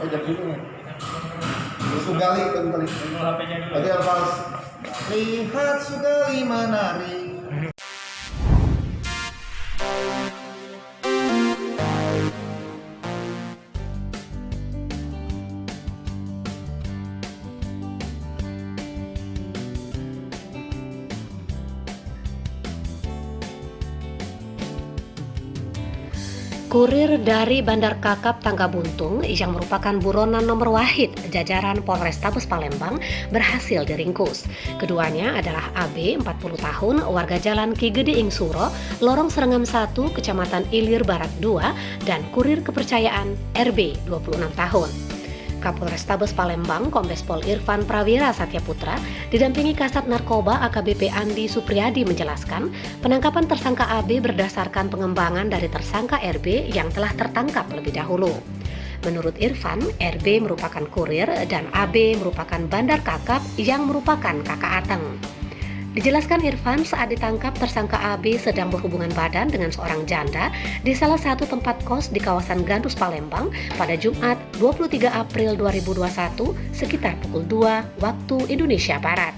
Jam dulu nih. Sugali, kali. Oke, Alfals. Lihat Sugali menari. Kurir dari Bandar Kakap Tangkabuntung yang merupakan buronan nomor wahid jajaran Polrestabes Palembang berhasil diringkus. Keduanya adalah AB 40 tahun warga Jalan Ki Gede Suro, Lorong Serengam 1, Kecamatan Ilir Barat 2 dan kurir kepercayaan RB 26 tahun. Kapolrestabes Palembang Kombes Pol Irfan Prawira Satyaputra didampingi Kasat Narkoba AKBP Andi Supriyadi menjelaskan penangkapan tersangka AB berdasarkan pengembangan dari tersangka RB yang telah tertangkap lebih dahulu. Menurut Irfan, RB merupakan kurir dan AB merupakan bandar kakap yang merupakan kakak Ateng. Dijelaskan Irfan, saat ditangkap tersangka AB sedang berhubungan badan dengan seorang janda di salah satu tempat kos di kawasan Gandus Palembang pada Jumat 23 April 2021 sekitar pukul 2 waktu Indonesia Barat.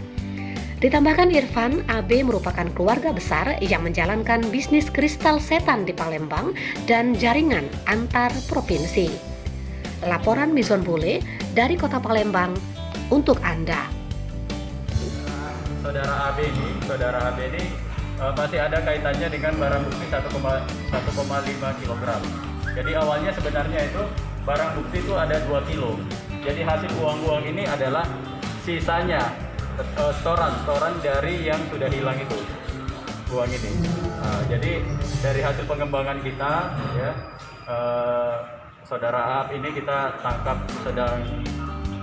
Ditambahkan Irfan, AB merupakan keluarga besar yang menjalankan bisnis kristal setan di Palembang dan jaringan antar provinsi. Laporan Mizon Bule dari Kota Palembang untuk Anda. Saudara AB ini masih ada kaitannya dengan barang bukti 1,5 kg. Jadi awalnya sebenarnya itu barang bukti itu ada 2 kilo. Jadi hasil uang ini adalah sisanya setoran dari yang sudah hilang itu uang ini. Jadi dari hasil pengembangan kita ya, saudara AB ini kita tangkap sedang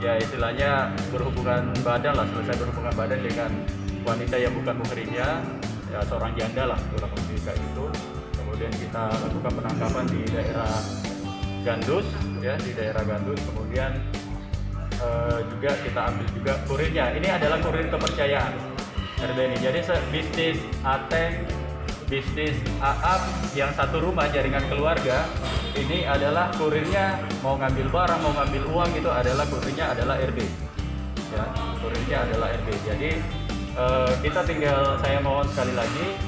ya istilahnya berhubungan badan lah, selesai berhubungan badan dengan wanita yang bukan muhrimnya, ya seorang janda lah kurang lebih kayak gitu. Kemudian kita lakukan penangkapan di daerah Gandus ya, di daerah Gandus. Kemudian juga kita ambil juga kurirnya. Ini adalah kurir kepercayaan RB ini. Jadi bisnis Ateng, bisnis Aap yang satu rumah jaringan keluarga ini adalah kurirnya mau ngambil barang, mau ngambil uang itu adalah kurirnya adalah RB ya, kurirnya adalah RB. Jadi kita tinggal, saya mohon sekali lagi